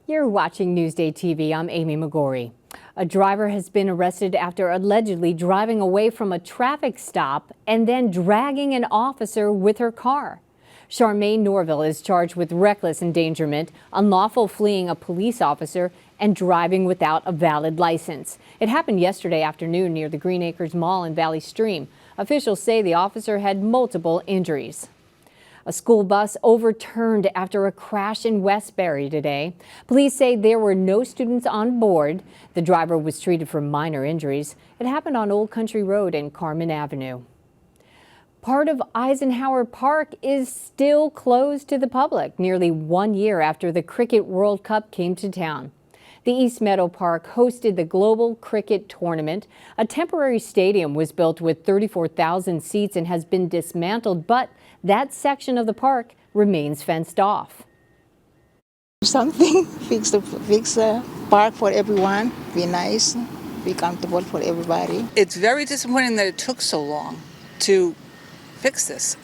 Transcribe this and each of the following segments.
You're watching Newsday TV. I'm Amy McGorry. A driver has been arrested after allegedly driving away from a traffic stop and then dragging an officer with her car. Charmaine Norville is charged with reckless endangerment, unlawful fleeing a police officer, and driving without a valid license. It happened yesterday afternoon near the Green Acres Mall in Valley Stream. Officials say the officer had multiple injuries. A school bus overturned after a crash in Westbury today. Police say there were no students on board. The driver was treated for minor injuries. It happened on Old Country Road and Carmen Avenue. Part of Eisenhower Park is still closed to the public nearly 1 year after the Cricket World Cup came to town. The East Meadow Park hosted the Global Cricket Tournament. A temporary stadium was built with 34,000 seats and has been dismantled, but that section of the park remains fenced off. Something, fix the park for everyone, be nice, be comfortable for everybody. It's very disappointing that it took so long to fix this.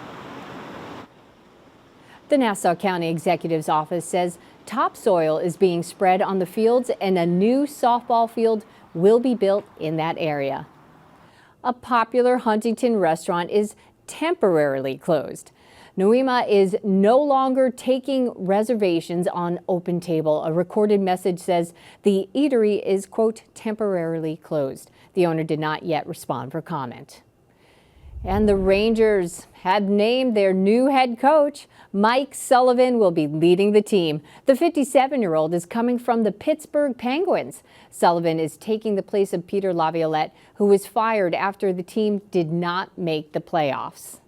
The Nassau County Executive's Office says topsoil is being spread on the fields and a new softball field will be built in that area. A popular Huntington restaurant is temporarily closed. Noema is no longer taking reservations on Open Table. A recorded message says the eatery is, quote, temporarily closed. The owner did not yet respond for comment. And the Rangers have named their new head coach. Mike Sullivan will be leading the team. The 57-year-old is coming from the Pittsburgh Penguins. Sullivan is taking the place of Peter Laviolette, who was fired after the team did not make the playoffs.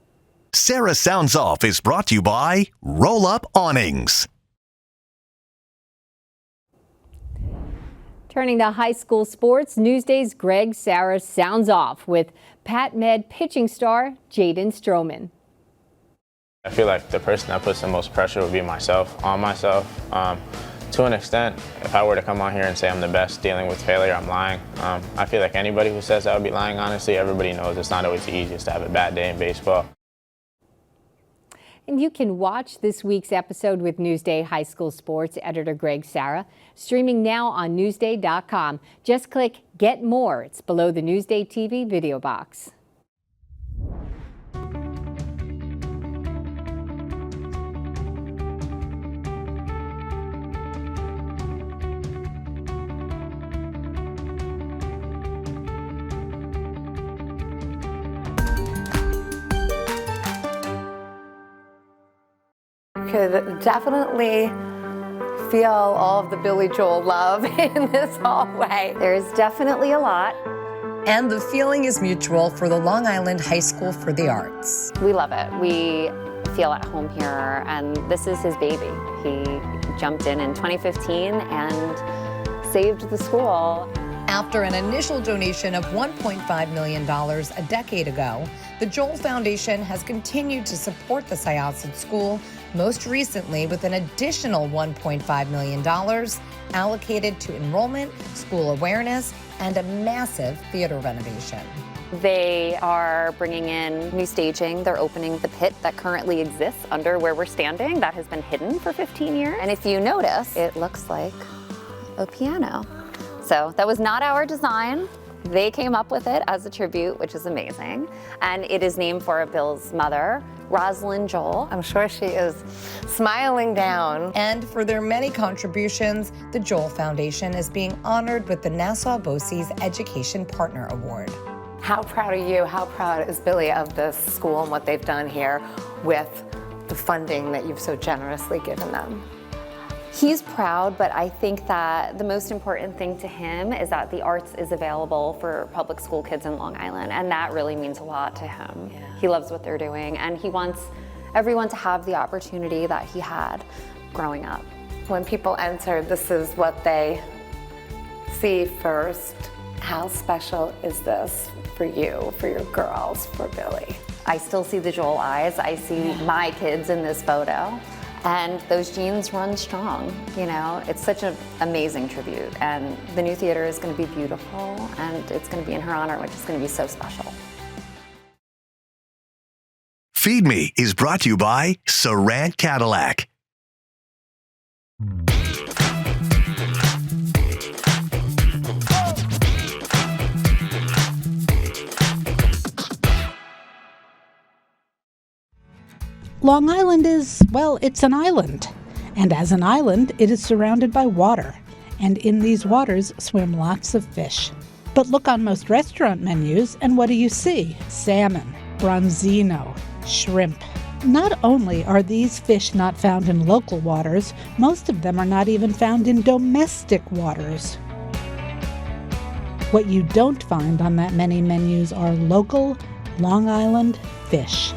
Sarah Sounds Off is brought to you by Roll Up Awnings. Turning to high school sports, Newsday's Greg Sarah sounds off with Pat Med pitching star Jaden Stroman. I feel like the person that puts the most pressure would be myself. To an extent, if I were to come on here and say I'm the best dealing with failure, I'm lying. I feel like anybody who says that would be lying, honestly. Everybody knows it's not always the easiest to have a bad day in baseball. And you can watch this week's episode with Newsday High School Sports editor Greg Sarah, streaming now on Newsday.com. Just click Get More. It's below the Newsday TV video box. Could definitely feel all of the Billy Joel love in this hallway. There's definitely a lot. And the feeling is mutual for the Long Island High School for the Arts. We love it. We feel at home here, and this is his baby. He jumped in 2015 and saved the school. After an initial donation of $1.5 million a decade ago, the Joel Foundation has continued to support the Syosset School, most recently with an additional $1.5 million allocated to enrollment, school awareness, and a massive theater renovation. They are bringing in new staging. They're opening the pit that currently exists under where we're standing that has been hidden for 15 years. And if you notice, it looks like a piano. So that was not our design. They came up with it as a tribute, which is amazing. And it is named for Bill's mother, Rosalind Joel. I'm sure she is smiling down. And for their many contributions, the Joel Foundation is being honored with the Nassau BOCES Education Partner Award. How proud are you? How proud is Billy of this school and what they've done here with the funding that you've so generously given them? He's proud, but I think that the most important thing to him is that the arts is available for public school kids in Long Island, and that really means a lot to him. Yeah. He loves what they're doing, and he wants everyone to have the opportunity that he had growing up. When people enter, this is what they see first. How special is this for you, for your girls, for Billy? I still see the Joel eyes. I see my kids in this photo. And those genes run strong, you know. It's such an amazing tribute, and the new theater is going to be beautiful, and it's going to be in her honor, which is going to be so special. Feed Me is brought to you by Sarant Cadillac. Long Island is, well, it's an island. And as an island, it is surrounded by water. And in these waters swim lots of fish. But look on most restaurant menus, and what do you see? Salmon, bronzino, shrimp. Not only are these fish not found in local waters, most of them are not even found in domestic waters. What you don't find on that many menus are local Long Island fish.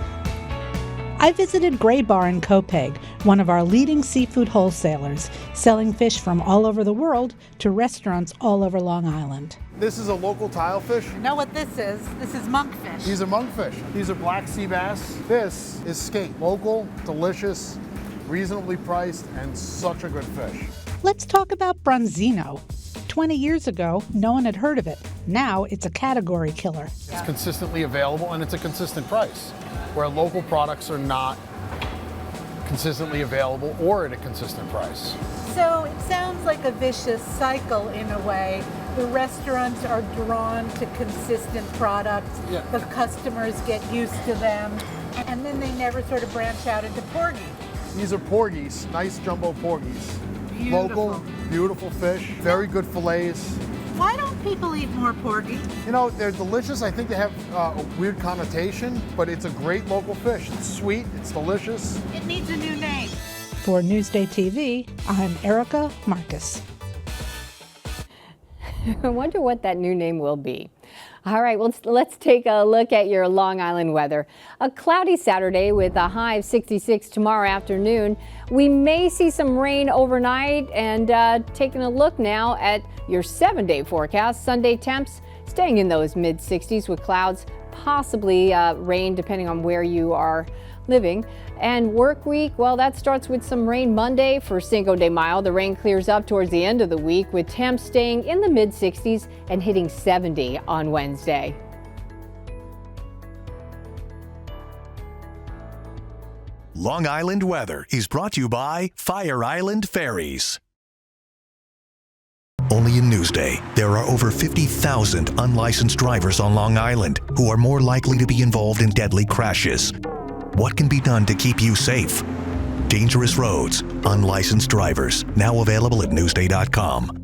I visited Gray Bar in Copeg, one of our leading seafood wholesalers, selling fish from all over the world to restaurants all over Long Island. This is a local tile fish. You know what this is? This is monkfish. These are monkfish. These are black sea bass. This is skate. Local, delicious, reasonably priced, and such a good fish. Let's talk about bronzino. 20 years ago, no one had heard of it. Now it's a category killer. It's consistently available and it's a consistent price, where local products are not consistently available or at a consistent price. So it sounds like a vicious cycle in a way. The restaurants are drawn to consistent products. Yeah. The customers get used to them, and then they never sort of branch out into porgy. These are porgies, nice jumbo porgies. Beautiful. Local, beautiful fish, very good fillets. Why don't people eat more porgy? You know, they're delicious. I think they have a weird connotation, but it's a great local fish. It's sweet, it's delicious. It needs a new name. For Newsday TV, I'm Erica Marcus. I wonder what that new name will be. All right, well, let's take a look at your Long Island weather. A cloudy Saturday with a high of 66 tomorrow afternoon. We may see some rain overnight, and taking a look now at your 7-day forecast. Sunday temps staying in those mid-60s with clouds, possibly rain depending on where you are living. And work week, well, that starts with some rain Monday for Cinco de Mayo. The rain clears up towards the end of the week with temps staying in the mid-60s and hitting 70 on Wednesday. Long Island weather is brought to you by Fire Island Ferries. Only in Newsday, there are over 50,000 unlicensed drivers on Long Island who are more likely to be involved in deadly crashes. What can be done to keep you safe? Dangerous roads, unlicensed drivers, now available at Newsday.com.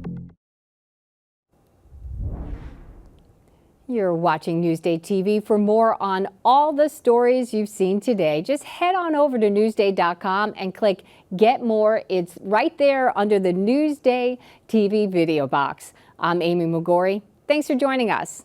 You're watching Newsday TV. For more on all the stories you've seen today, just head on over to Newsday.com and click Get More. It's right there under the Newsday TV video box. I'm Amy McGorry. Thanks for joining us.